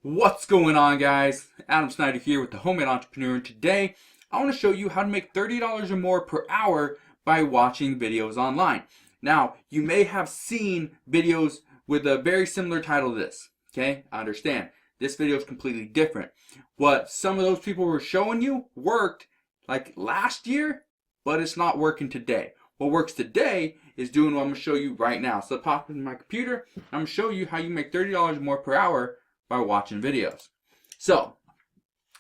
What's going on, guys? Adam Snyder here with the Homemade Entrepreneur, and today I want to show you how to make $30 or more per hour by watching videos online. Now, you may have seen videos with a very similar title to this, okay? I understand. This video is completely different. What some of those people were showing you worked like last year, but it's not working today. What works today is doing what I'm going to show you right now. So pop in my computer, I'm going to show you how you make $30 more per hour by watching videos. So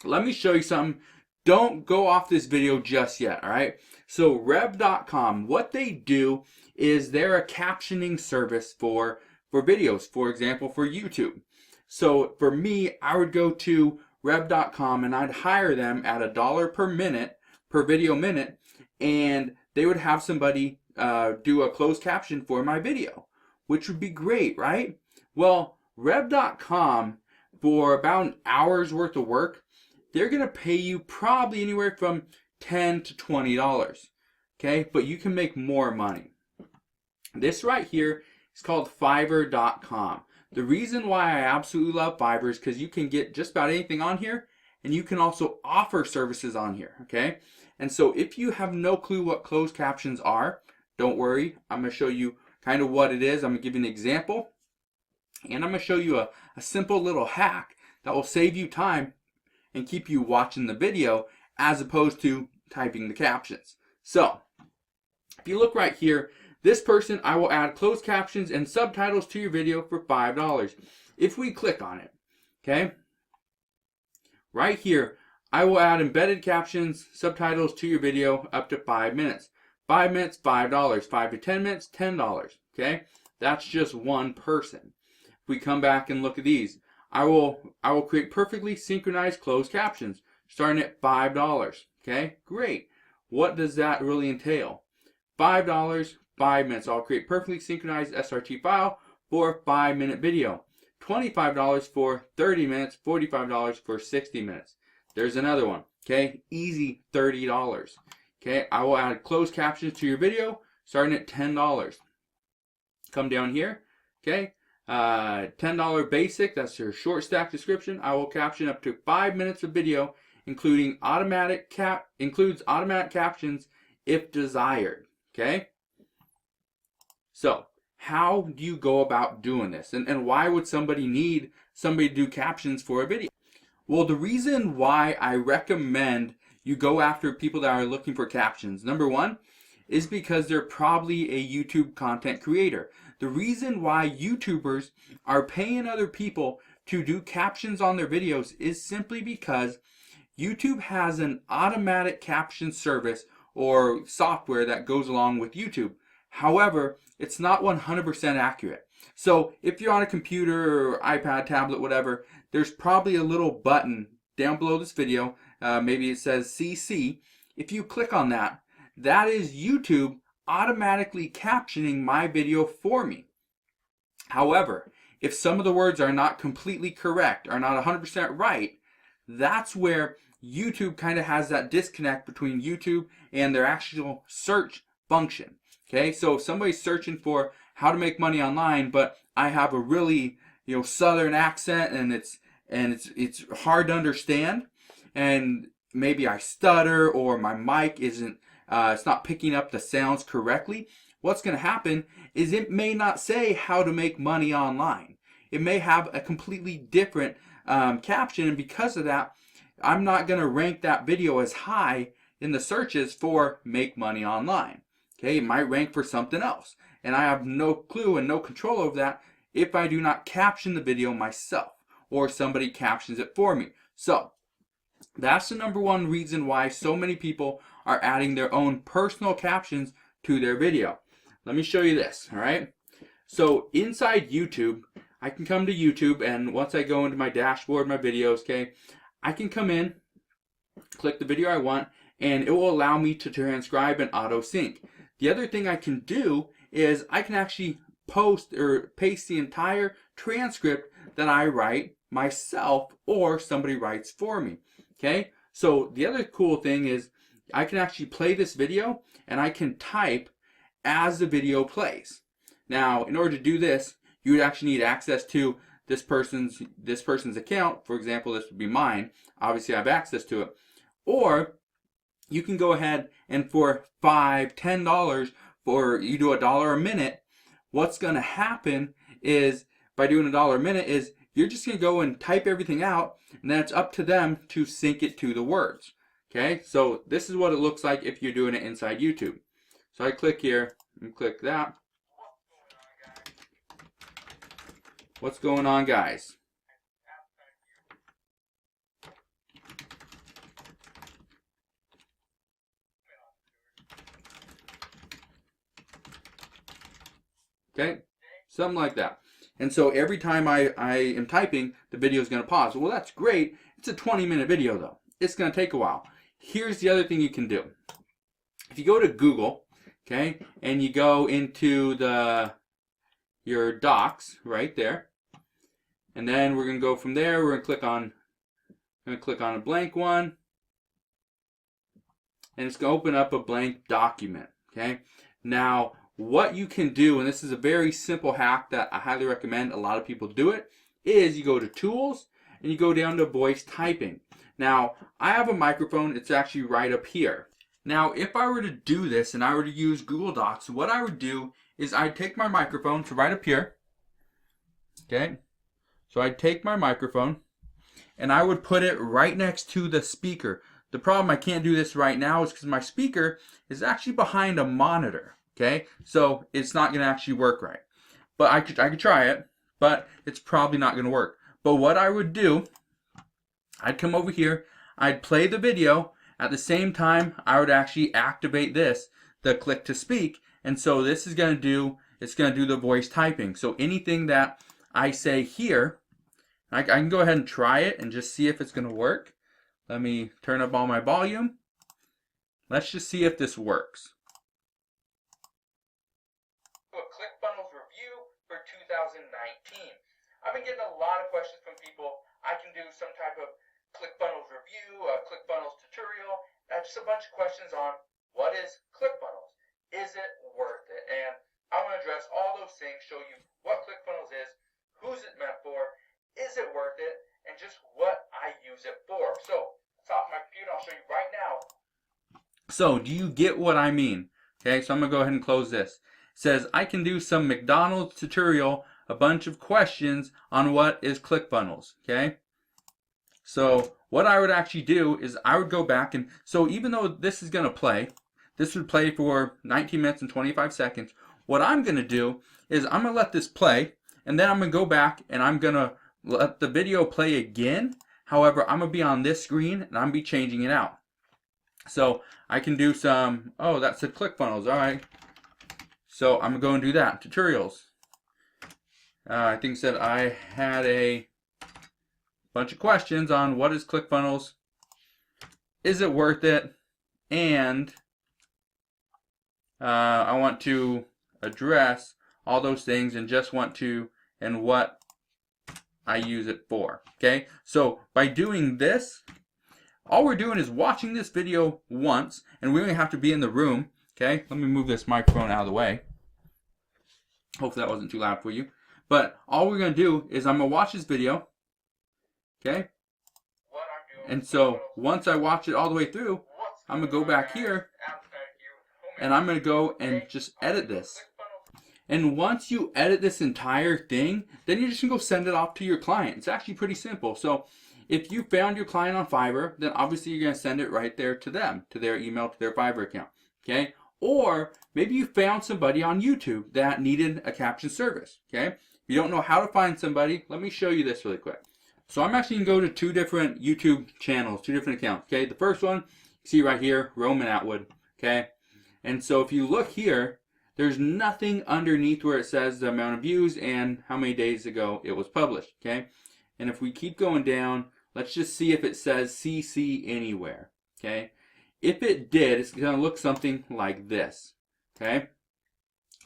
let me show you something. Don't go off this video just yet, alright? So Revcom, what they do is they're a captioning service for videos, for example, for YouTube. So for me, I would go to Revcom and I'd hire them at $1 per minute, per video minute, and they would have somebody do a closed caption for my video, which would be great, right? Well, Revcom, for about an hour's worth of work, they're going to pay you probably anywhere from $10 to $20, okay? But you can make more money. This right here is called Fiverr.com. The reason why I absolutely love Fiverr is because you can get just about anything on here, and you can also offer services on here, okay? And so if you have no clue what closed captions are, don't worry. I'm going to show you kind of what it is. I'm going to give you an example. And I'm going to show you a simple little hack that will save you time and keep you watching the video as opposed to typing the captions. So, if you look right here, this person, I will add closed captions and subtitles to your video for $5. If we click on it, okay, right here, I will add embedded captions, subtitles to your video up to 5 minutes. 5 minutes, $5. 5 to 10 minutes, $10. Okay, that's just one person. If we come back and look at these, I will create perfectly synchronized closed captions starting at $5. Okay, great. What does that really entail? $5, 5 minutes. I'll create perfectly synchronized SRT file for a 5-minute video. $25 for 30 minutes, $45 for 60 minutes. There's another one. Okay, easy $30. Okay, I will add closed captions to your video starting at $10. Come down here. Okay. $10 basic, that's your short stack description. I will caption up to 5 minutes of video, includes automatic captions if desired. Okay? So, how do you go about doing this? And why would somebody need somebody to do captions for a video? Well, the reason why I recommend you go after people that are looking for captions, number one, is because they're probably a YouTube content creator. The reason why YouTubers are paying other people to do captions on their videos is simply because YouTube has an automatic caption service or software that goes along with YouTube. However, it's not 100% accurate. So if you're on a computer or iPad, tablet, whatever, there's probably a little button down below this video. Maybe it says CC. If you click on that, that is YouTube automatically captioning my video for me. However, if some of the words are not completely correct, are not 100% right, that's where YouTube kind of has that disconnect between YouTube and their actual search function. Okay, so if somebody's searching for how to make money online, but I have a really southern accent and it's hard to understand, and maybe I stutter or my mic isn't it's not picking up the sounds correctly, what's going to happen is it may not say how to make money online. It may have a completely different caption, and because of that, I'm not going to rank that video as high in the searches for make money online. Okay, it might rank for something else, and I have no clue and no control over that if I do not caption the video myself or somebody captions it for me. So that's the number one reason why so many people are adding their own personal captions to their video. Let me show you this, alright? So inside YouTube, I can come to YouTube, and once I go into my dashboard, my videos, okay, I can come in, click the video I want, and it will allow me to transcribe and auto sync. The other thing I can do is I can actually post or paste the entire transcript that I write myself or somebody writes for me. Okay, so the other cool thing is I can actually play this video and I can type as the video plays. Now, in order to do this, you would actually need access to this person's account. For example, this would be mine. Obviously, I have access to it. Or you can go ahead and for $5, $10, for you do $1 a minute, what's going to happen is by doing $1 a minute is you're just going to go and type everything out, and then it's up to them to sync it to the words. Okay, so this is what it looks like if you're doing it inside YouTube. So I click here and click that. What's going on, guys? Okay, something like that. And so every time I am typing, the video is going to pause. Well, that's great. It's a 20-minute video, though. It's going to take a while. Here's the other thing you can do. If you go to Google, okay, and you go into your docs right there, and then we're going to go from there. We're going to click on a blank one, and it's going to open up a blank document. Okay, now what you can do, and this is a very simple hack that I highly recommend a lot of people do it, is you go to Tools and you go down to Voice Typing. Now, I have a microphone. It's actually right up here. Now, if I were to do this and I were to use Google Docs, what I would do is I'd take my microphone to right up here. Okay, so I'd take my microphone and I would put it right next to the speaker. The problem I can't do this right now is because my speaker is actually behind a monitor. Okay, so it's not going to actually work right. But I could try it, but it's probably not going to work. But what I would do, I'd come over here, I'd play the video. At the same time, I would actually activate this, the click to speak. And so this is going to do, it's going to do the voice typing. So anything that I say here, I can go ahead and try it and just see if it's going to work. Let me turn up all my volume. Let's just see if this works. ClickFunnels review for 2019. I've been getting a lot of questions from people. I can do some type of ClickFunnels review, a ClickFunnels tutorial. Just a bunch of questions on what is ClickFunnels. Is it worth it? And I want to address all those things, show you what ClickFunnels is, who's it meant for, is it worth it, and just what I use it for. So, stop my computer, I'll show you right now. So, do you get what I mean? Okay, so I'm going to go ahead and close this. It says, I can do some McDonald's tutorial, a bunch of questions on what is ClickFunnels. Okay, so what I would actually do is I would go back and, so even though this is going to play, this would play for 19 minutes and 25 seconds. What I'm going to do is I'm going to let this play, and then I'm going to go back and I'm going to let the video play again. However, I'm going to be on this screen and I'm going to be changing it out. So I can do some, oh, that said ClickFunnels, all right. So I'm going to go and do that, tutorials. I think it said I had a bunch of questions on what is ClickFunnels, is it worth it, and I want to address all those things and just want to, and what I use it for. Okay, so by doing this, all we're doing is watching this video once, and we only have to be in the room. Okay, let me move this microphone out of the way. Hopefully that wasn't too loud for you. But all we're going to do is I'm going to watch this video. Okay, and so once I watch it all the way through, I'm going to go back here and I'm going to go and just edit this. And once you edit this entire thing, then you're just going to go send it off to your client. It's actually pretty simple. So if you found your client on Fiverr, then obviously you're going to send it right there to them, to their email, to their Fiverr account. Okay, or maybe you found somebody on YouTube that needed a caption service. Okay, if you don't know how to find somebody, let me show you this really quick. So I'm actually going to go to two different YouTube channels, two different accounts. Okay, the first one, you see right here, Roman Atwood. Okay, and so if you look here, there's nothing underneath where it says the amount of views and how many days ago it was published. Okay, and if we keep going down, let's just see if it says CC anywhere. Okay, if it did, it's going to look something like this. Okay,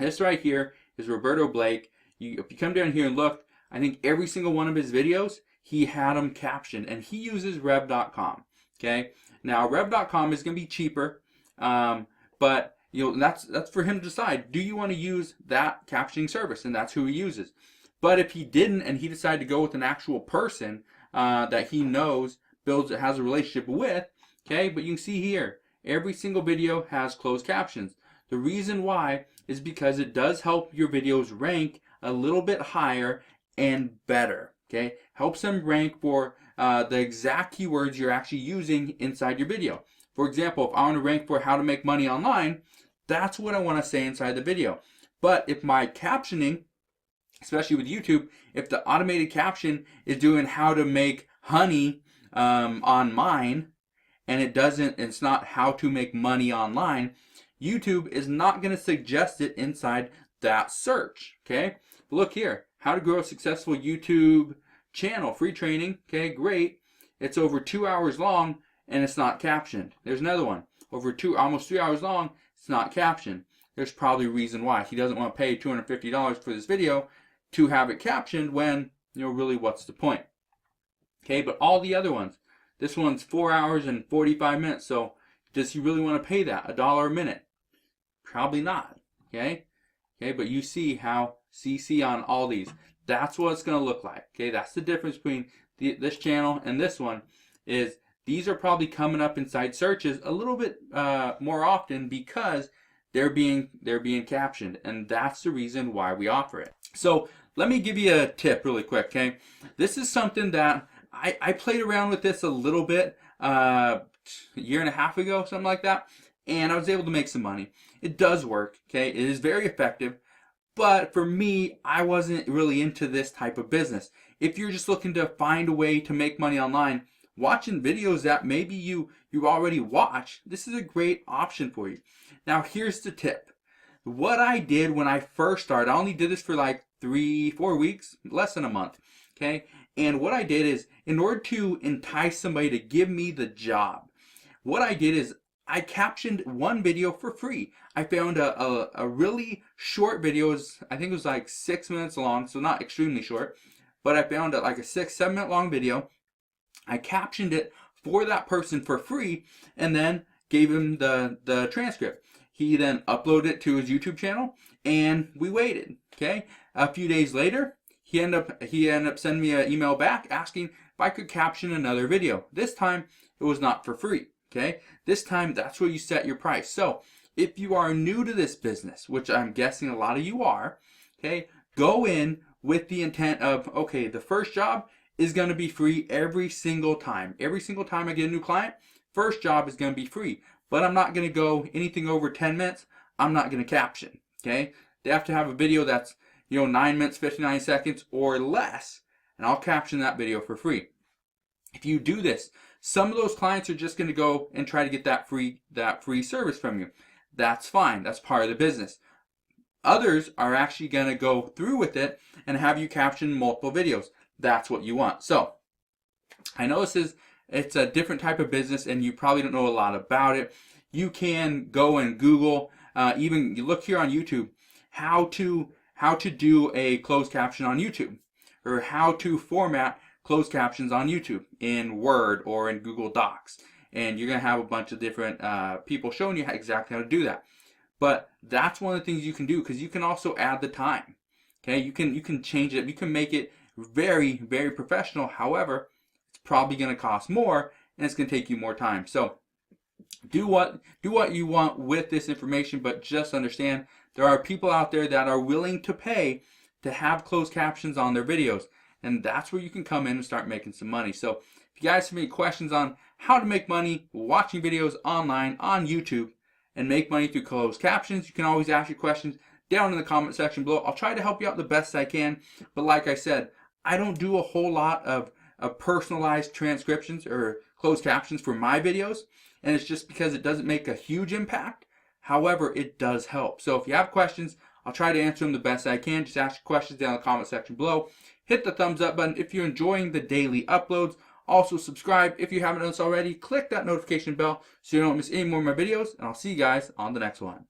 this right here is Roberto Blake. If you come down here and look, I think every single one of his videos, he had them captioned, and he uses Revcom. Okay, now Revcom is going to be cheaper, but you know that's for him to decide. Do you want to use that captioning service? And that's who he uses. But if he didn't and he decided to go with an actual person that he knows, has a relationship with, okay, but you can see here, every single video has closed captions. The reason why is because it does help your videos rank a little bit higher and better, okay? Helps them rank for the exact keywords you're actually using inside your video. For example, if I want to rank for how to make money online, that's what I want to say inside the video. But if my captioning, especially with YouTube, if the automated caption is doing how to make honey on mine, and it's not how to make money online, YouTube is not going to suggest it inside that search, okay? Look here, how to grow a successful YouTube channel, free training, okay, great. It's over 2 hours long and it's not captioned. There's another one, almost 3 hours long, it's not captioned. There's probably a reason why. He doesn't want to pay $250 for this video to have it captioned when, really what's the point? Okay, but all the other ones, this one's 4 hours and 45 minutes, so does he really want to pay that, $1 a minute? Probably not, okay? Okay, but you see how CC on all these, that's what it's going to look like, okay? That's the difference between this channel and this one, is these are probably coming up inside searches a little bit more often because they're being captioned, and that's the reason why we offer it. So let me give you a tip really quick, okay? This is something that I played around with this a little bit a year and a half ago, something like that, and I was able to make some money. It does work, okay? It is very effective, but for me, I wasn't really into this type of business. If you're just looking to find a way to make money online, watching videos that maybe you already watch, this is a great option for you. Now, here's the tip. What I did when I first started, I only did this for like 3-4 weeks, less than a month, okay? And what I did is, in order to entice somebody to give me the job, what I did is I captioned one video for free. I found a really short video, I think it was like 6 minutes long, so not extremely short, but I found like a 6-7 minute long video. I captioned it for that person for free and then gave him the transcript. He then uploaded it to his YouTube channel and we waited, okay? A few days later, he ended up sending me an email back asking if I could caption another video. This time, it was not for free, okay? This time, that's where you set your price. So, if you are new to this business, which I'm guessing a lot of you are, okay, go in with the intent of, okay, the first job is going to be free every single time. Every single time I get a new client, first job is going to be free. But I'm not going to go anything over 10 minutes. I'm not going to caption, okay? They have to have a video that's 9 minutes, 59 seconds or less, and I'll caption that video for free. If you do this, some of those clients are just going to go and try to get that free service from you. That's fine. That's part of the business. Others are actually going to go through with it and have you caption multiple videos. That's what you want. So, I know it's a different type of business and you probably don't know a lot about it. You can go and Google, even you look here on YouTube, how to do a closed caption on YouTube, or how to format closed captions on YouTube in Word or in Google Docs. And you're going to have a bunch of different people showing you exactly how to do that. But that's one of the things you can do, because you can also add the time. Okay, you can change it. You can make it very, very professional. However, it's probably going to cost more and it's going to take you more time. So do what you want with this information, but just understand there are people out there that are willing to pay to have closed captions on their videos, and that's where you can come in and start making some money. So if you guys have any questions on how to make money watching videos online on YouTube and make money through closed captions, you can always ask your questions down in the comment section below. I'll try to help you out the best I can, but like I said, I don't do a whole lot of personalized transcriptions or closed captions for my videos, and it's just because it doesn't make a huge impact. However, it does help. So if you have questions, I'll try to answer them the best I can. Just ask your questions down in the comment section below. Hit the thumbs up button if you're enjoying the daily uploads. Also subscribe if you haven't done so already. Click that notification bell so you don't miss any more of my videos, and I'll see you guys on the next one.